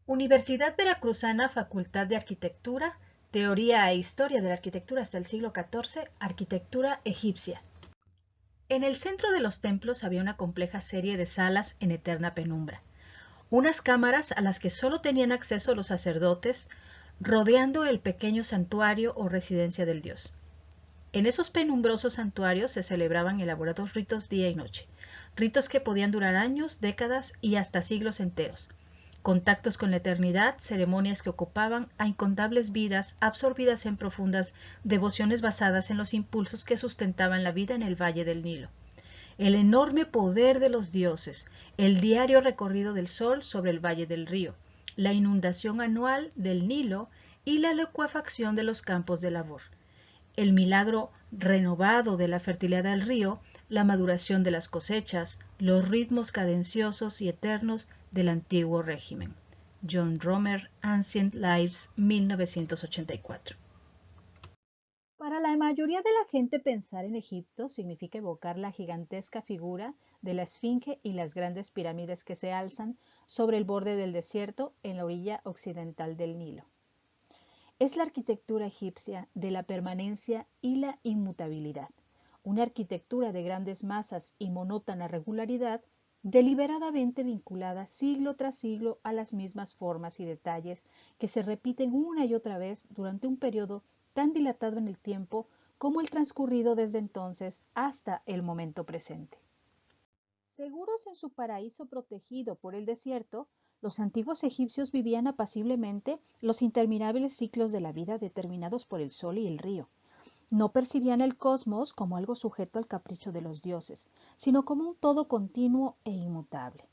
Universidad Veracruzana, Facultad de Arquitectura, Teoría e Historia de la Arquitectura hasta el siglo XIV, Arquitectura egipcia. En el centro de los templos había una compleja serie de salas en eterna penumbra, unas cámaras a las que solo tenían acceso los sacerdotes, rodeando el pequeño santuario o residencia del dios. En esos penumbrosos santuarios se celebraban elaborados ritos día y noche, ritos que podían durar años, décadas y hasta siglos enteros. Contactos con la eternidad, ceremonias que ocupaban a incontables vidas absorbidas en profundas devociones basadas en los impulsos que sustentaban la vida en el valle del Nilo. El enorme poder de los dioses, el diario recorrido del sol sobre el valle del río, la inundación anual del Nilo y la licuefacción de los campos de labor, el milagro renovado de la fertilidad del río, la maduración de las cosechas, los ritmos cadenciosos y eternos del antiguo régimen. John Romer, Ancient Lives, 1984. Para la mayoría de la gente pensar en Egipto significa evocar la gigantesca figura de la Esfinge y las grandes pirámides que se alzan sobre el borde del desierto en la orilla occidental del Nilo. Es la arquitectura egipcia de la permanencia y la inmutabilidad, una arquitectura de grandes masas y monótona regularidad, deliberadamente vinculada siglo tras siglo a las mismas formas y detalles que se repiten una y otra vez durante un periodo tan dilatado en el tiempo como el transcurrido desde entonces hasta el momento presente. Seguros en su paraíso protegido por el desierto, los antiguos egipcios vivían apaciblemente los interminables ciclos de la vida determinados por el sol y el río. No percibían el cosmos como algo sujeto al capricho de los dioses, sino como un todo continuo e inmutable.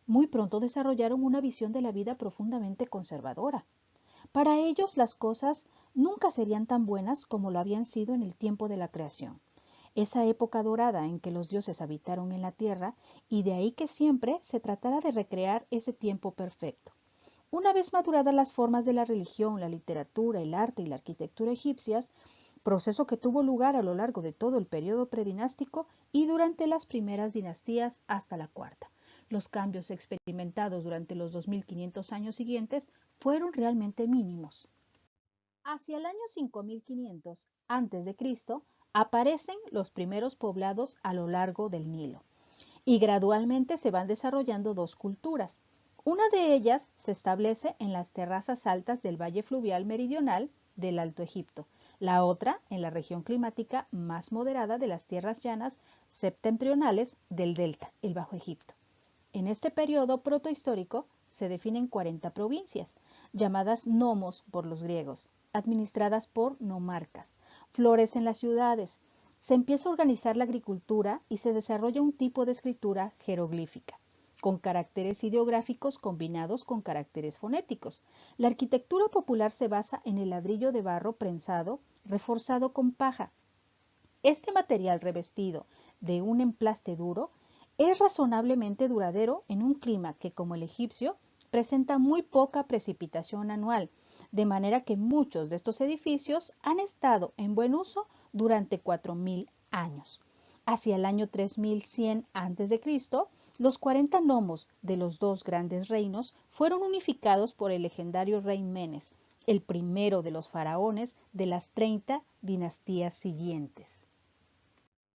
Muy pronto desarrollaron una visión de la vida profundamente conservadora. Para ellos las cosas nunca serían tan buenas como lo habían sido en el tiempo de la creación, esa época dorada en que los dioses habitaron en la tierra, y de ahí que siempre se tratara de recrear ese tiempo perfecto. Una vez maduradas las formas de la religión, la literatura, el arte y la arquitectura egipcias, proceso que tuvo lugar a lo largo de todo el periodo predinástico y durante las primeras dinastías hasta la cuarta. Los cambios experimentados durante los 2500 años siguientes fueron realmente mínimos. Hacia el año 5500 a.C. aparecen los primeros poblados a lo largo del Nilo y gradualmente se van desarrollando dos culturas. Una de ellas se establece en las terrazas altas del valle fluvial meridional del Alto Egipto, la otra en la región climática más moderada de las tierras llanas septentrionales del delta, el Bajo Egipto. En este periodo protohistórico se definen 40 provincias, llamadas nomos por los griegos, administradas por nomarcas. Florecen las ciudades, se empieza a organizar la agricultura y se desarrolla un tipo de escritura jeroglífica, con caracteres ideográficos combinados con caracteres fonéticos. La arquitectura popular se basa en el ladrillo de barro prensado, reforzado con paja. Este material revestido de un emplaste duro es razonablemente duradero en un clima que, como el egipcio, presenta muy poca precipitación anual, de manera que muchos de estos edificios han estado en buen uso durante 4000 años. Hacia el año 3100 a.C., los 40 nomos de los dos grandes reinos fueron unificados por el legendario rey Menes, el primero de los faraones de las 30 dinastías siguientes.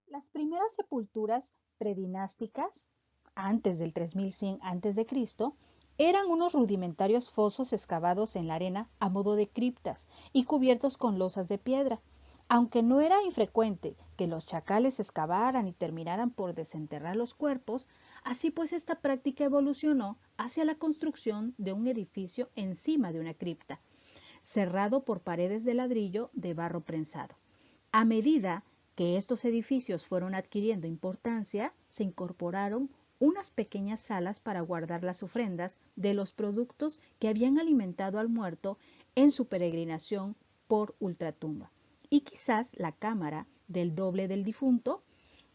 Las primeras sepulturas predinásticas, antes del 3100 a.C., eran unos rudimentarios fosos excavados en la arena a modo de criptas y cubiertos con losas de piedra. Aunque no era infrecuente que los chacales excavaran y terminaran por desenterrar los cuerpos, así pues esta práctica evolucionó hacia la construcción de un edificio encima de una cripta, cerrado por paredes de ladrillo de barro prensado. A medida que estos edificios fueron adquiriendo importancia, se incorporaron unas pequeñas salas para guardar las ofrendas de los productos que habían alimentado al muerto en su peregrinación por ultratumba, y quizás la cámara del doble del difunto,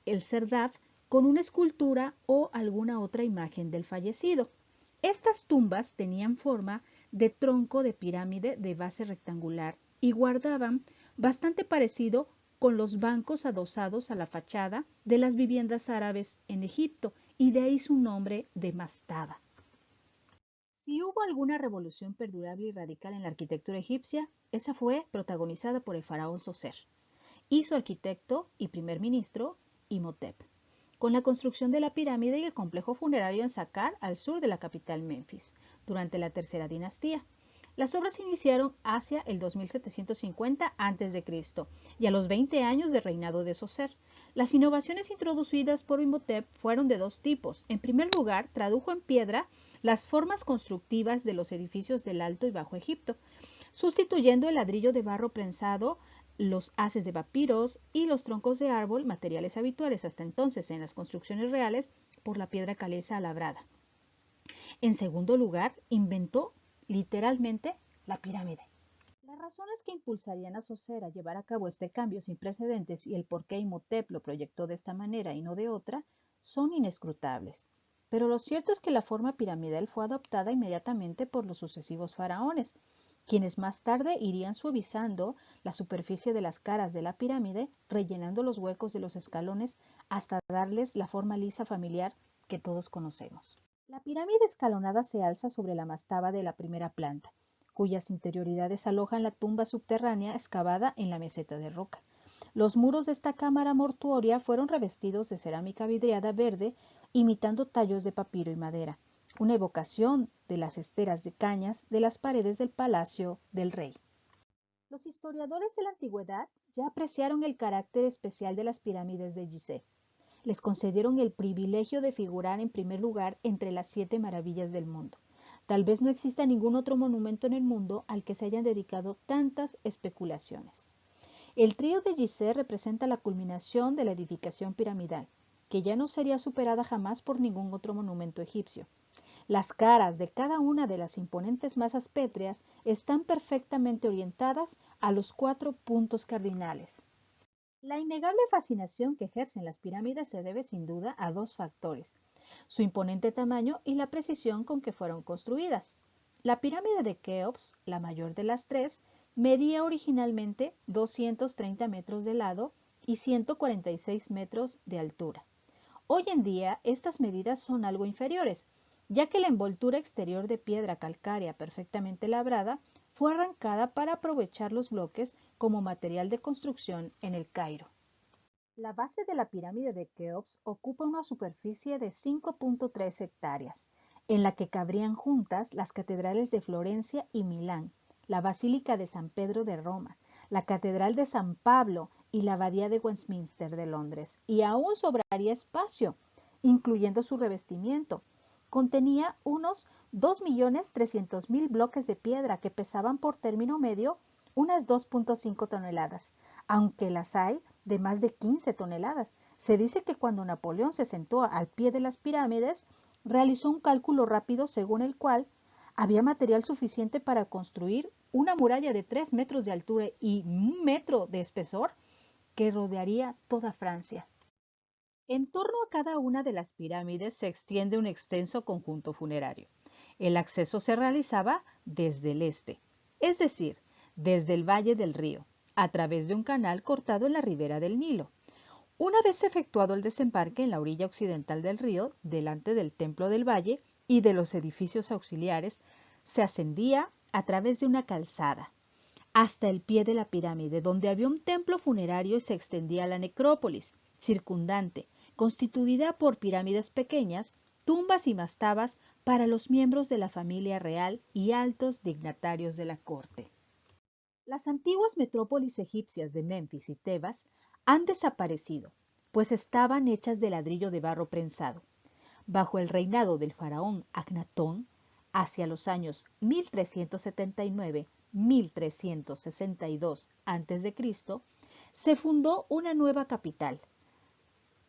el serdab, con una escultura o alguna otra imagen del fallecido. Estas tumbas tenían forma de tronco de pirámide de base rectangular y guardaban bastante parecido con los bancos adosados a la fachada de las viviendas árabes en Egipto, y de ahí su nombre de mastaba. Si hubo alguna revolución perdurable y radical en la arquitectura egipcia, esa fue protagonizada por el faraón Zoser y su arquitecto y primer ministro, Imhotep, con la construcción de la pirámide y el complejo funerario en Saqqara, al sur de la capital Menfis, durante la tercera dinastía. Las obras se iniciaron hacia el 2750 a.C. y a los 20 años de reinado de Zoser. Las innovaciones introducidas por Imhotep fueron de dos tipos. En primer lugar, tradujo en piedra las formas constructivas de los edificios del Alto y Bajo Egipto, sustituyendo el ladrillo de barro prensado, los haces de papiros y los troncos de árbol, materiales habituales hasta entonces en las construcciones reales, por la piedra caliza labrada. En segundo lugar, inventó literalmente la pirámide. Las razones que impulsarían a Zoser a llevar a cabo este cambio sin precedentes y el por qué Imhotep lo proyectó de esta manera y no de otra son inescrutables. Pero lo cierto es que la forma piramidal fue adoptada inmediatamente por los sucesivos faraones, quienes más tarde irían suavizando la superficie de las caras de la pirámide, rellenando los huecos de los escalones hasta darles la forma lisa familiar que todos conocemos. La pirámide escalonada se alza sobre la mastaba de la primera planta, cuyas interioridades alojan la tumba subterránea excavada en la meseta de roca. Los muros de esta cámara mortuoria fueron revestidos de cerámica vidriada verde, imitando tallos de papiro y madera, una evocación de las esteras de cañas de las paredes del palacio del rey. Los historiadores de la antigüedad ya apreciaron el carácter especial de las pirámides de Gizeh. Les concedieron el privilegio de figurar en primer lugar entre las 7 maravillas del mundo. Tal vez no exista ningún otro monumento en el mundo al que se hayan dedicado tantas especulaciones. El trío de Gizeh representa la culminación de la edificación piramidal, que ya no sería superada jamás por ningún otro monumento egipcio. Las caras de cada una de las imponentes masas pétreas están perfectamente orientadas a los 4 puntos cardinales. La innegable fascinación que ejercen las pirámides se debe sin duda a dos factores: su imponente tamaño y la precisión con que fueron construidas. La pirámide de Keops, la mayor de las tres, medía originalmente 230 metros de lado y 146 metros de altura. Hoy en día estas medidas son algo inferiores, ya que la envoltura exterior de piedra calcárea perfectamente labrada fue arrancada para aprovechar los bloques como material de construcción en el Cairo. La base de la pirámide de Keops ocupa una superficie de 5.3 hectáreas, en la que cabrían juntas las catedrales de Florencia y Milán, la Basílica de San Pedro de Roma, la Catedral de San Pablo y la Abadía de Westminster de Londres, y aún sobraría espacio, incluyendo su revestimiento. Contenía unos 2.300.000 bloques de piedra que pesaban por término medio unas 2.5 toneladas, aunque las hay de más de 15 toneladas. Se dice que cuando Napoleón se sentó al pie de las pirámides, realizó un cálculo rápido según el cual había material suficiente para construir una muralla de 3 metros de altura y 1 metro de espesor que rodearía toda Francia. En torno a cada una de las pirámides se extiende un extenso conjunto funerario. El acceso se realizaba desde el este, es decir, desde el valle del río, a través de un canal cortado en la ribera del Nilo. Una vez efectuado el desembarque en la orilla occidental del río, delante del templo del valle y de los edificios auxiliares, se ascendía a través de una calzada hasta el pie de la pirámide, donde había un templo funerario y se extendía la necrópolis circundante, constituida por pirámides pequeñas, tumbas y mastabas para los miembros de la familia real y altos dignatarios de la corte. Las antiguas metrópolis egipcias de Menfis y Tebas han desaparecido, pues estaban hechas de ladrillo de barro prensado. Bajo el reinado del faraón Agnatón, hacia los años 1379-1362 a.C., se fundó una nueva capital,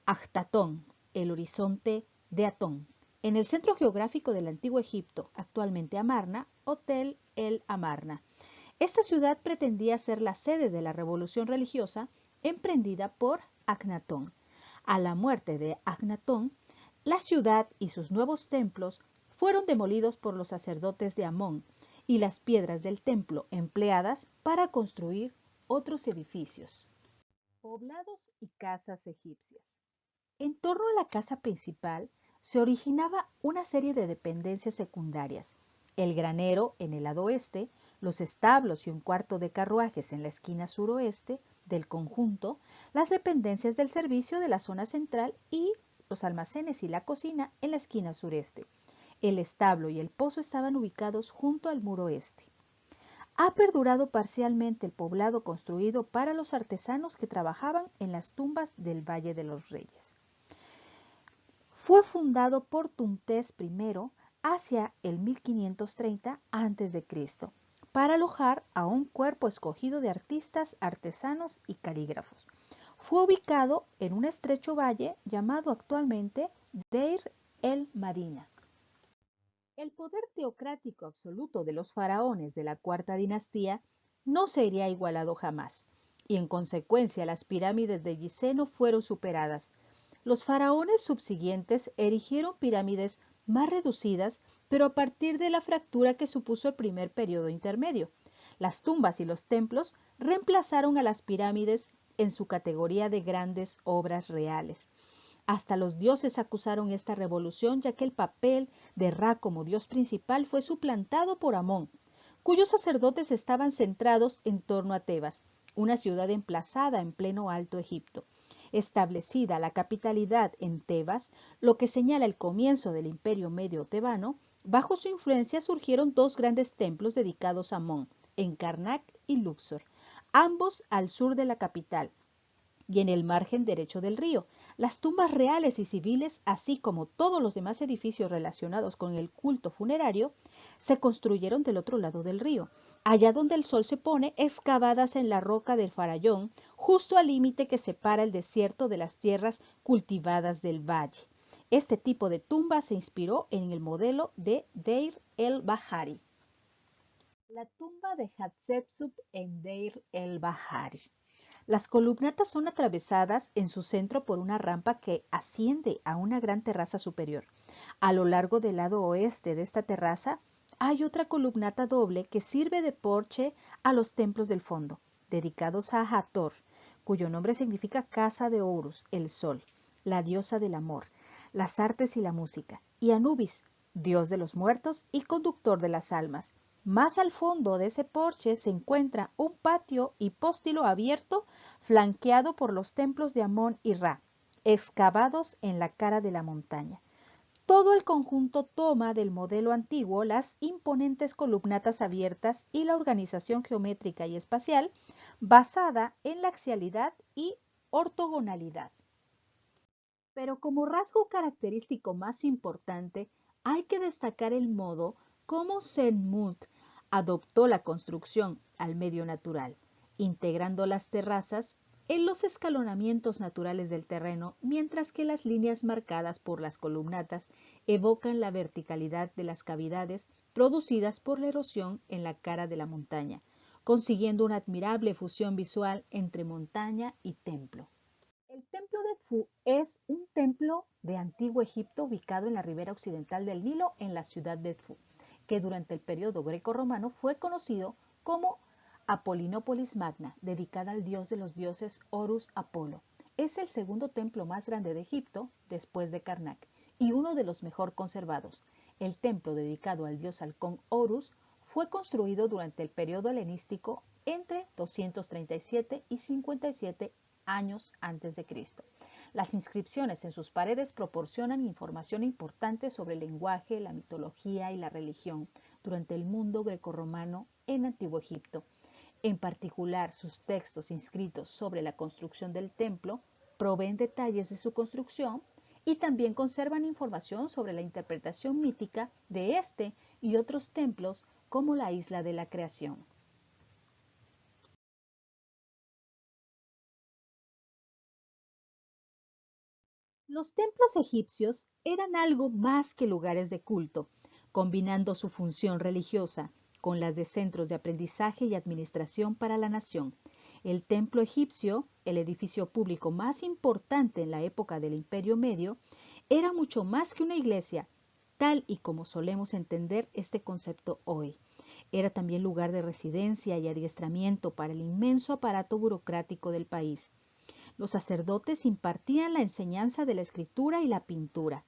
Akhtátón, el horizonte de Atón, en el centro geográfico del antiguo Egipto, actualmente Amarna, Hotel El Amarna. Esta ciudad pretendía ser la sede de la revolución religiosa emprendida por Agnatón. A la muerte de Agnatón, la ciudad y sus nuevos templos fueron demolidos por los sacerdotes de Amón y las piedras del templo empleadas para construir otros edificios. Poblados y casas egipcias. En torno a la casa principal se originaba una serie de dependencias secundarias, el granero en el lado oeste, los establos y un cuarto de carruajes en la esquina suroeste del conjunto, las dependencias del servicio de la zona central y los almacenes y la cocina en la esquina sureste. El establo y el pozo estaban ubicados junto al muro este. Ha perdurado parcialmente el poblado construido para los artesanos que trabajaban en las tumbas del Valle de los Reyes. Fue fundado por Tumtés I hacia el 1530 a.C. para alojar a un cuerpo escogido de artistas, artesanos y calígrafos. Fue ubicado en un estrecho valle llamado actualmente Deir el-Madina. El poder teocrático absoluto de los faraones de la cuarta dinastía no sería igualado jamás, y en consecuencia las pirámides de Gizeh no fueron superadas. Los faraones subsiguientes erigieron pirámides más reducidas, pero a partir de la fractura que supuso el primer periodo intermedio. Las tumbas y los templos reemplazaron a las pirámides en su categoría de grandes obras reales. Hasta los dioses acusaron esta revolución, ya que el papel de Ra como dios principal fue suplantado por Amón, cuyos sacerdotes estaban centrados en torno a Tebas, una ciudad emplazada en pleno Alto Egipto. Establecida la capitalidad en Tebas, lo que señala el comienzo del Imperio Medio Tebano, bajo su influencia surgieron dos grandes templos dedicados a Amón, en Karnak y Luxor, ambos al sur de la capital y en el margen derecho del río. Las tumbas reales y civiles, así como todos los demás edificios relacionados con el culto funerario, se construyeron del otro lado del río, allá donde el sol se pone, excavadas en la roca del Farallón, justo al límite que separa el desierto de las tierras cultivadas del valle. Este tipo de tumba se inspiró en el modelo de Deir el-Bahari. La tumba de Hatshepsut en Deir el-Bahari. Las columnatas son atravesadas en su centro por una rampa que asciende a una gran terraza superior. A lo largo del lado oeste de esta terraza hay otra columnata doble que sirve de porche a los templos del fondo, dedicados a Hathor, cuyo nombre significa casa de Horus, el sol, la diosa del amor, las artes y la música, y Anubis, dios de los muertos y conductor de las almas. Más al fondo de ese porche se encuentra un patio hipóstilo abierto flanqueado por los templos de Amón y Ra, excavados en la cara de la montaña. Todo el conjunto toma del modelo antiguo las imponentes columnatas abiertas y la organización geométrica y espacial basada en la axialidad y ortogonalidad. Pero como rasgo característico más importante, hay que destacar el modo como Senmut adoptó la construcción al medio natural, integrando las terrazas en los escalonamientos naturales del terreno, mientras que las líneas marcadas por las columnatas evocan la verticalidad de las cavidades producidas por la erosión en la cara de la montaña, consiguiendo una admirable fusión visual entre montaña y templo. El templo de Edfu es un templo de antiguo Egipto ubicado en la ribera occidental del Nilo en la ciudad de Edfu, que durante el periodo grecorromano fue conocido como Apolinópolis Magna, dedicada al dios de los dioses Horus Apolo. Es el segundo templo más grande de Egipto, después de Karnak, y uno de los mejor conservados. El templo dedicado al dios halcón Horus fue construido durante el periodo helenístico entre 237 y 57 años antes de Cristo. Las inscripciones en sus paredes proporcionan información importante sobre el lenguaje, la mitología y la religión durante el mundo grecorromano en Antiguo Egipto. En particular, sus textos inscritos sobre la construcción del templo proveen detalles de su construcción y también conservan información sobre la interpretación mítica de este y otros templos como la isla de la creación. Los templos egipcios eran algo más que lugares de culto, combinando su función religiosa con las de centros de aprendizaje y administración para la nación. El templo egipcio, el edificio público más importante en la época del Imperio Medio, era mucho más que una iglesia, tal y como solemos entender este concepto hoy. Era también lugar de residencia y adiestramiento para el inmenso aparato burocrático del país. Los sacerdotes impartían la enseñanza de la escritura y la pintura.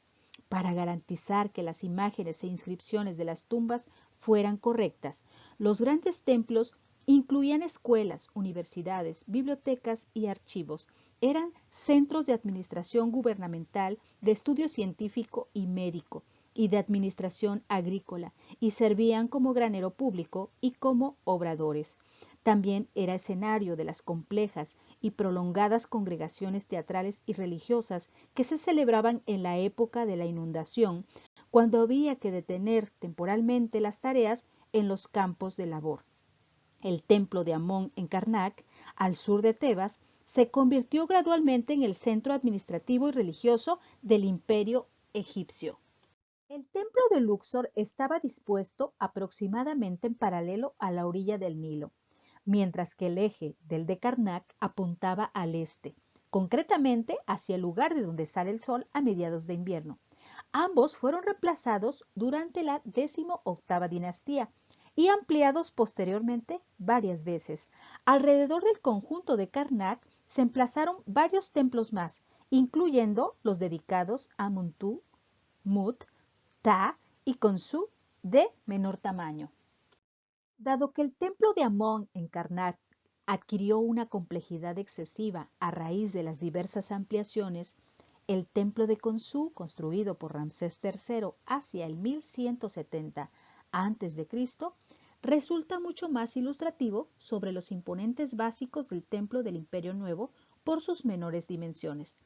para garantizar que las imágenes e inscripciones de las tumbas fueran correctas. Los grandes templos incluían escuelas, universidades, bibliotecas y archivos. Eran centros de administración gubernamental, de estudio científico y médico, y de administración agrícola, y servían como granero público y como obradores. También era escenario de las complejas y prolongadas congregaciones teatrales y religiosas que se celebraban en la época de la inundación, cuando había que detener temporalmente las tareas en los campos de labor. El templo de Amón en Karnak, al sur de Tebas, se convirtió gradualmente en el centro administrativo y religioso del imperio egipcio. El templo de Luxor estaba dispuesto aproximadamente en paralelo a la orilla del Nilo, mientras que el eje del de Karnak apuntaba al este, concretamente hacia el lugar de donde sale el sol a mediados de invierno. Ambos fueron reemplazados durante la 18ª dinastía y ampliados posteriormente varias veces. Alrededor del conjunto de Karnak se emplazaron varios templos más, incluyendo los dedicados a Montu, Mut, Ta y Khonsu de menor tamaño. Dado que el templo de Amón en Karnak adquirió una complejidad excesiva a raíz de las diversas ampliaciones, el templo de Khonsu, construido por Ramsés III hacia el 1170 a.C., resulta mucho más ilustrativo sobre los imponentes básicos del templo del Imperio Nuevo por sus menores dimensiones.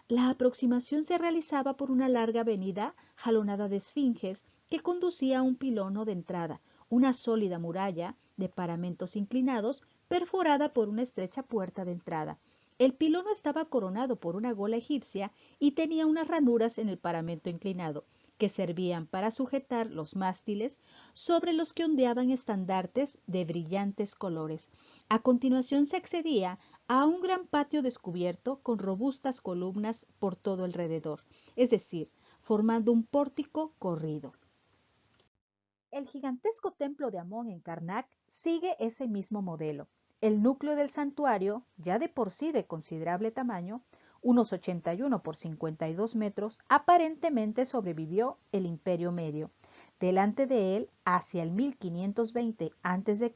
La aproximación se realizaba por una larga avenida jalonada de esfinges que conducía a un pilono de entrada, una sólida muralla de paramentos inclinados perforada por una estrecha puerta de entrada. El pilono estaba coronado por una gola egipcia y tenía unas ranuras en el paramento inclinado, que servían para sujetar los mástiles sobre los que ondeaban estandartes de brillantes colores. A continuación se accedía a un gran patio descubierto con robustas columnas por todo alrededor, es decir, formando un pórtico corrido. El gigantesco templo de Amón en Karnak sigue ese mismo modelo. El núcleo del santuario, ya de por sí de considerable tamaño, unos 81 por 52 metros, aparentemente sobrevivió el Imperio Medio. Delante de él, hacia el 1520 a.C.,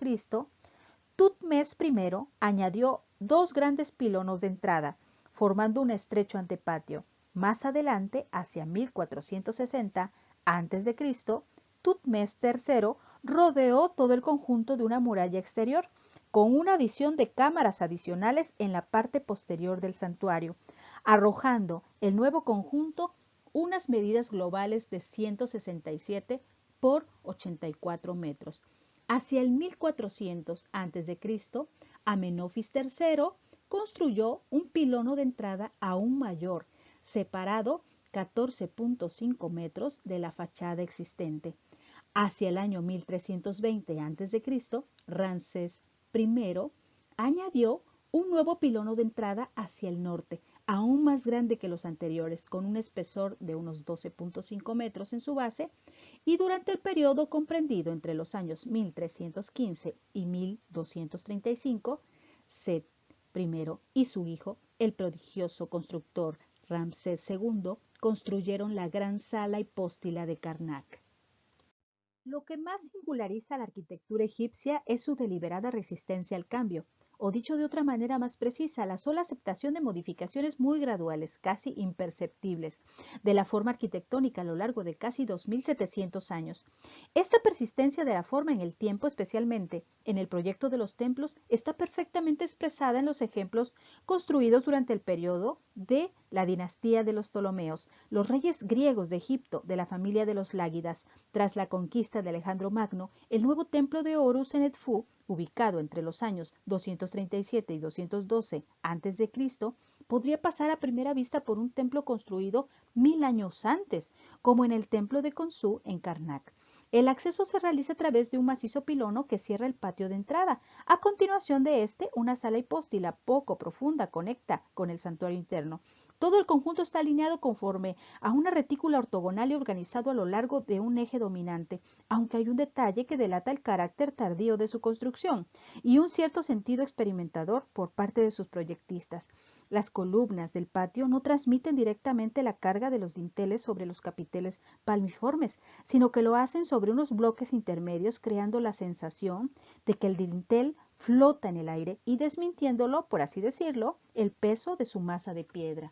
Tutmés I añadió dos grandes pilonos de entrada, formando un estrecho antepatio. Más adelante, hacia 1460 a.C., Tutmés III rodeó todo el conjunto de una muralla exterior, con una adición de cámaras adicionales en la parte posterior del santuario, arrojando el nuevo conjunto unas medidas globales de 167 por 84 metros. Hacia el 1400 a.C., Amenofis III construyó un pilono de entrada aún mayor, separado 14.5 metros de la fachada existente. Hacia el año 1320 a.C., Ramsés I añadió un nuevo pilono de entrada hacia el norte, aún más grande que los anteriores, con un espesor de unos 12.5 metros en su base, y durante el periodo comprendido entre los años 1315 y 1235, Set I y su hijo, el prodigioso constructor Ramsés II, construyeron la gran sala hipóstila de Karnak. Lo que más singulariza la arquitectura egipcia es su deliberada resistencia al cambio, o dicho de otra manera más precisa, la sola aceptación de modificaciones muy graduales, casi imperceptibles, de la forma arquitectónica a lo largo de casi 2700 años. Esta persistencia de la forma en el tiempo, especialmente en el proyecto de los templos, está perfectamente expresada en los ejemplos construidos durante el periodo de la dinastía de los Ptolomeos, los reyes griegos de Egipto, de la familia de los Lágidas. Tras la conquista de Alejandro Magno, el nuevo templo de Horus en Edfú, ubicado entre los años 237 y 212 a.C., podría pasar a primera vista por un templo construido 1000 años antes, como en el templo de Khonsu en Karnak. El acceso se realiza a través de un macizo pilono que cierra el patio de entrada. A continuación de este, una sala hipóstila poco profunda conecta con el santuario interno. Todo el conjunto está alineado conforme a una retícula ortogonal y organizado a lo largo de un eje dominante, aunque hay un detalle que delata el carácter tardío de su construcción y un cierto sentido experimentador por parte de sus proyectistas. Las columnas del patio no transmiten directamente la carga de los dinteles sobre los capiteles palmiformes, sino que lo hacen sobre unos bloques intermedios, creando la sensación de que el dintel flota en el aire y desmintiéndolo, por así decirlo, el peso de su masa de piedra.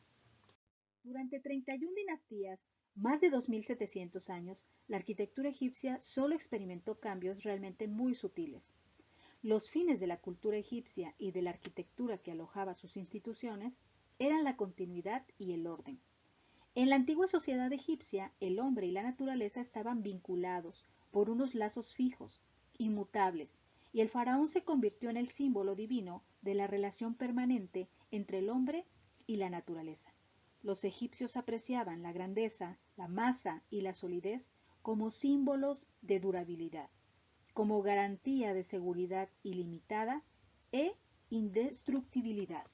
Durante 31 dinastías, más de 2700 años, la arquitectura egipcia solo experimentó cambios realmente muy sutiles. Los fines de la cultura egipcia y de la arquitectura que alojaba sus instituciones eran la continuidad y el orden. En la antigua sociedad egipcia, el hombre y la naturaleza estaban vinculados por unos lazos fijos, inmutables, y el faraón se convirtió en el símbolo divino de la relación permanente entre el hombre y la naturaleza. Los egipcios apreciaban la grandeza, la masa y la solidez como símbolos de durabilidad, como garantía de seguridad ilimitada e indestructibilidad.